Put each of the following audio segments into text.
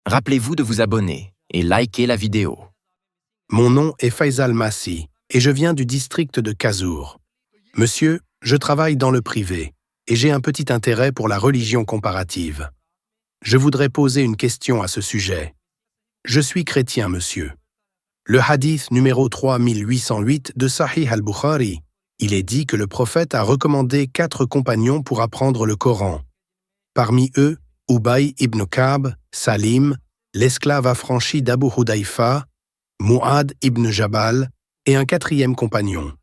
Rappelez-vous de vous abonner et liker la vidéo. Mon nom est Faisal Massi et je viens du district de Kazour. Monsieur, je travaille dans le privé et j'ai un petit intérêt pour la religion comparative. Je voudrais poser une question à ce sujet. Je suis chrétien, monsieur. Le hadith numéro 3808 de Sahih al-Bukhari, il est dit que le prophète a recommandé 4 compagnons pour apprendre le Coran. Parmi eux, Ubay ibn Ka'b, Salim, l'esclave affranchi d'Abu Hudayfa, Mu'ad ibn Jabal et un 4e compagnon.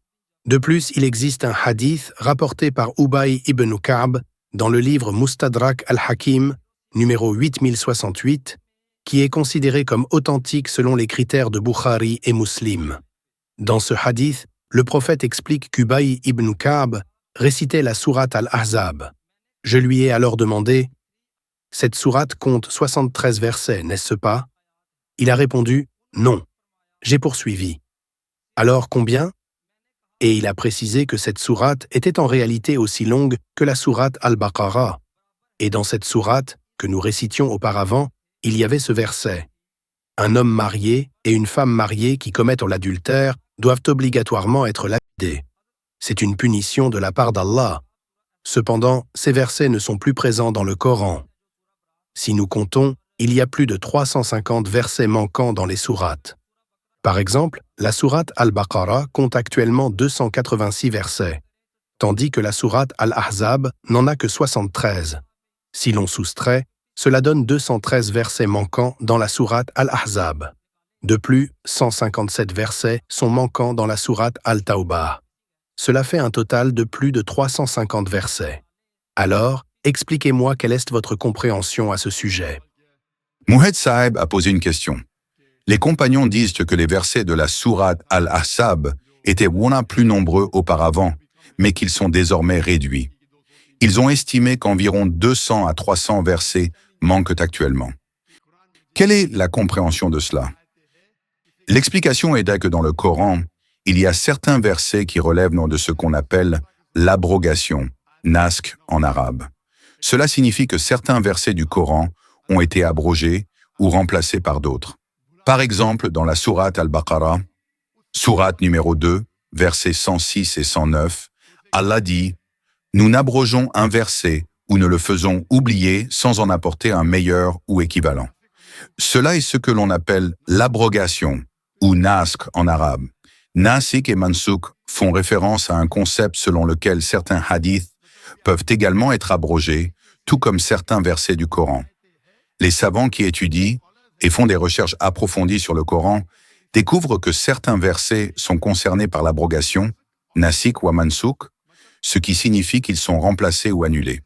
De plus, il existe un hadith rapporté par Ubay ibn Ka'b dans le livre Mustadrak al-Hakim, numéro 8068, qui est considéré comme authentique selon les critères de Bukhari et Muslim. Dans ce hadith, le prophète explique qu'Ubay ibn Ka'b récitait la sourate al-Ahzab. Je lui ai alors demandé « Cette sourate compte 73 versets, n'est-ce pas ?» Il a répondu « Non ». J'ai poursuivi. « Alors combien ?» Et il a précisé que cette sourate était en réalité aussi longue que la sourate al-Baqarah. Et dans cette sourate, que nous récitions auparavant, il y avait ce verset. Un homme marié et une femme mariée qui commettent l'adultère doivent obligatoirement être lapidés. C'est une punition de la part d'Allah. Cependant, ces versets ne sont plus présents dans le Coran. Si nous comptons, il y a plus de 350 versets manquants dans les sourates. Par exemple, la sourate Al-Baqarah compte actuellement 286 versets, tandis que la sourate Al-Ahzab n'en a que 73. Si l'on soustrait, cela donne 213 versets manquants dans la sourate Al-Ahzab. De plus, 157 versets sont manquants dans la sourate Al-Tawbah. Cela fait un total de plus de 350 versets. Alors, expliquez-moi quelle est votre compréhension à ce sujet. Mouhed Saeb a posé une question. Les compagnons disent que les versets de la sourate Al-Ahzab étaient plus nombreux auparavant, mais qu'ils sont désormais réduits. Ils ont estimé qu'environ 200 à 300 versets manquent actuellement. Quelle est la compréhension de cela? L'explication est que dans le Coran, il y a certains versets qui relèvent de ce qu'on appelle l'abrogation, naskh en arabe. Cela signifie que certains versets du Coran ont été abrogés ou remplacés par d'autres. Par exemple, dans la sourate Al-Baqarah, sourate numéro 2, versets 106 et 109, Allah dit « Nous n'abrogeons un verset ou ne le faisons oublier sans en apporter un meilleur ou équivalent. » Cela est ce que l'on appelle l'abrogation ou naskh en arabe. Nasik et mansouk font référence à un concept selon lequel certains hadiths peuvent également être abrogés, tout comme certains versets du Coran. Les savants qui étudient et font des recherches approfondies sur le Coran découvrent que certains versets sont concernés par l'abrogation, nasik ou mansouk, ce qui signifie qu'ils sont remplacés ou annulés.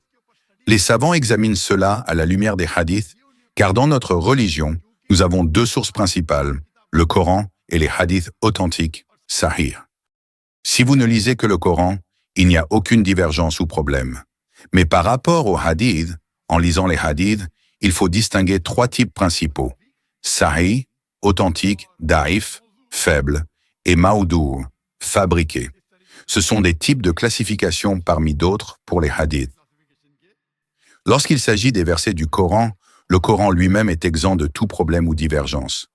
Les savants examinent cela à la lumière des hadiths, car dans notre religion, nous avons 2 sources principales, le Coran et les hadiths authentiques, sahih. Si vous ne lisez que le Coran, il n'y a aucune divergence ou problème. Mais par rapport aux hadiths, en lisant les hadiths, il faut distinguer 3 types principaux. Sahih, authentique, daif, faible, et maudou, fabriqué. Ce sont des types de classification parmi d'autres pour les hadiths. Lorsqu'il s'agit des versets du Coran, le Coran lui-même est exempt de tout problème ou divergence.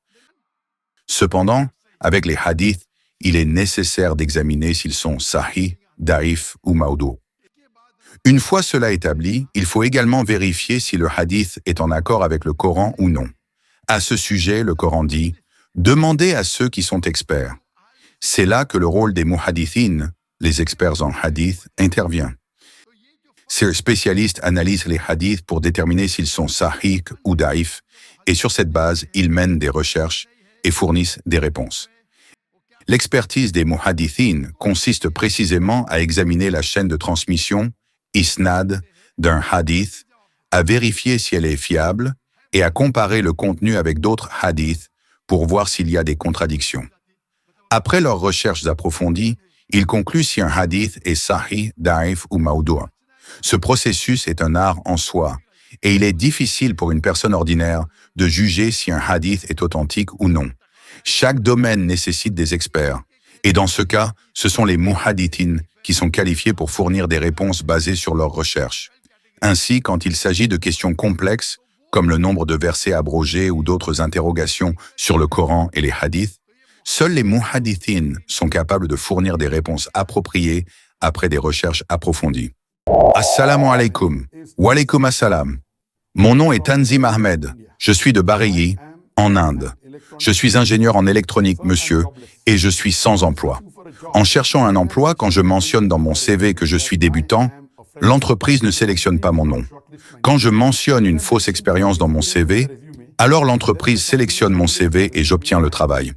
Cependant, avec les hadiths, il est nécessaire d'examiner s'ils sont sahih, daif ou maudou. Une fois cela établi, il faut également vérifier si le hadith est en accord avec le Coran ou non. À ce sujet, le Coran dit « Demandez à ceux qui sont experts ». C'est là que le rôle des muhadithin, les experts en hadith, intervient. Ces spécialistes analysent les hadiths pour déterminer s'ils sont sahih ou daif, et sur cette base, ils mènent des recherches et fournissent des réponses. L'expertise des muhadithin consiste précisément à examiner la chaîne de transmission, isnad, d'un hadith, à vérifier si elle est fiable et à comparer le contenu avec d'autres hadiths pour voir s'il y a des contradictions. Après leurs recherches approfondies, ils concluent si un hadith est sahih, daif ou maudou'. Ce processus est un art en soi, et il est difficile pour une personne ordinaire de juger si un hadith est authentique ou non. Chaque domaine nécessite des experts, et dans ce cas, ce sont les muhadithin qui sont qualifiés pour fournir des réponses basées sur leurs recherches. Ainsi, quand il s'agit de questions complexes, comme le nombre de versets abrogés ou d'autres interrogations sur le Coran et les hadiths, seuls les muhaddithin sont capables de fournir des réponses appropriées après des recherches approfondies. Assalamu alaikum. Wa alaikum assalam. Mon nom est Tanzim Ahmed. Je suis de Bareilly, en Inde. Je suis ingénieur en électronique, monsieur, et je suis sans emploi. En cherchant un emploi, quand je mentionne dans mon CV que je suis débutant, l'entreprise ne sélectionne pas mon nom. Quand je mentionne une fausse expérience dans mon CV, alors l'entreprise sélectionne mon CV et j'obtiens le travail.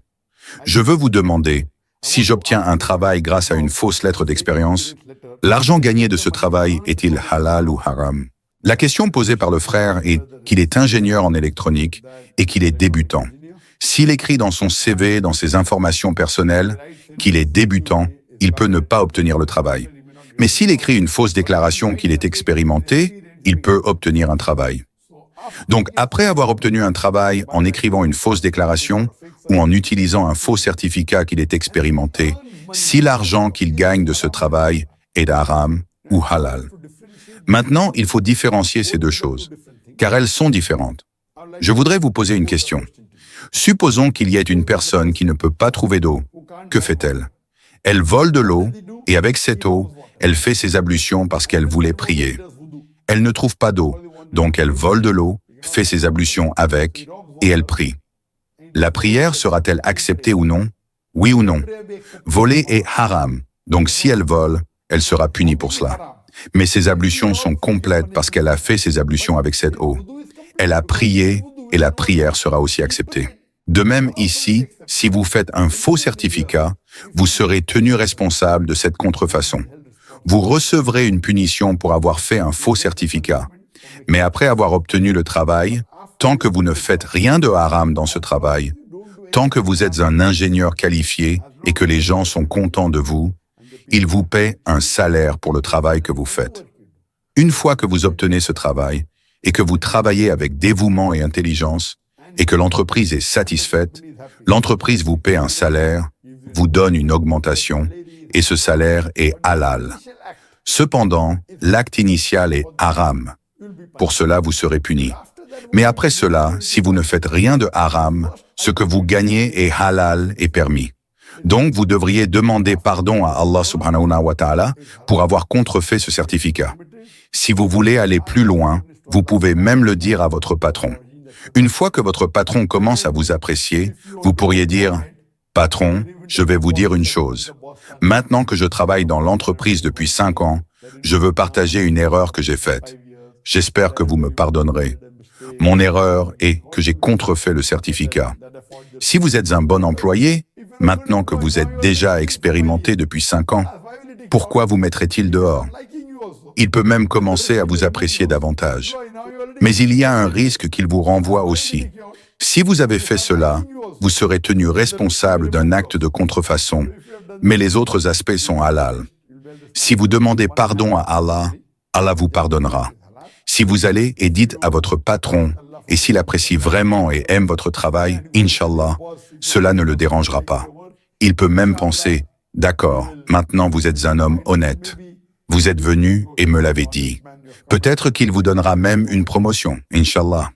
Je veux vous demander, si j'obtiens un travail grâce à une fausse lettre d'expérience, l'argent gagné de ce travail est-il halal ou haram? La question posée par le frère est qu'il est ingénieur en électronique et qu'il est débutant. S'il écrit dans son CV, dans ses informations personnelles, qu'il est débutant, il peut ne pas obtenir le travail. Mais s'il écrit une fausse déclaration qu'il est expérimenté, il peut obtenir un travail. Donc, après avoir obtenu un travail en écrivant une fausse déclaration ou en utilisant un faux certificat qu'il est expérimenté, si l'argent qu'il gagne de ce travail est haram ou halal. Maintenant, il faut différencier ces deux choses, car elles sont différentes. Je voudrais vous poser une question. Supposons qu'il y ait une personne qui ne peut pas trouver d'eau. Que fait-elle? Elle vole de l'eau et avec cette eau, elle fait ses ablutions parce qu'elle voulait prier. Elle ne trouve pas d'eau, donc elle vole de l'eau, fait ses ablutions avec et elle prie. La prière sera-t-elle acceptée ou non? Oui ou non? Voler est haram, donc si elle vole, elle sera punie pour cela. Mais ses ablutions sont complètes parce qu'elle a fait ses ablutions avec cette eau. Elle a prié et la prière sera aussi acceptée. De même ici, si vous faites un faux certificat, vous serez tenu responsable de cette contrefaçon. Vous recevrez une punition pour avoir fait un faux certificat. Mais après avoir obtenu le travail, tant que vous ne faites rien de haram dans ce travail, tant que vous êtes un ingénieur qualifié et que les gens sont contents de vous, ils vous paient un salaire pour le travail que vous faites. Une fois que vous obtenez ce travail et que vous travaillez avec dévouement et intelligence et que l'entreprise est satisfaite, l'entreprise vous paie un salaire, vous donne une augmentation et ce salaire est halal. Cependant, l'acte initial est haram. Pour cela, vous serez puni. Mais après cela, si vous ne faites rien de haram, ce que vous gagnez est halal et permis. Donc, vous devriez demander pardon à Allah subhanahu wa ta'ala pour avoir contrefait ce certificat. Si vous voulez aller plus loin, vous pouvez même le dire à votre patron. Une fois que votre patron commence à vous apprécier, vous pourriez dire « Patron, je vais vous dire une chose. Maintenant que je travaille dans l'entreprise depuis 5 ans, je veux partager une erreur que j'ai faite. J'espère que vous me pardonnerez. Mon erreur est que j'ai contrefait le certificat. Si vous êtes un bon employé, maintenant que vous êtes déjà expérimenté depuis 5 ans, pourquoi vous mettrait-il dehors? Il peut même commencer à vous apprécier davantage. Mais il y a un risque qu'il vous renvoie aussi. Si vous avez fait cela, vous serez tenu responsable d'un acte de contrefaçon, mais les autres aspects sont halal. Si vous demandez pardon à Allah, Allah vous pardonnera. Si vous allez et dites à votre patron, et s'il apprécie vraiment et aime votre travail, Inch'Allah, cela ne le dérangera pas. Il peut même penser, d'accord, maintenant vous êtes un homme honnête. Vous êtes venu et me l'avez dit. Peut-être qu'il vous donnera même une promotion, Inch'Allah.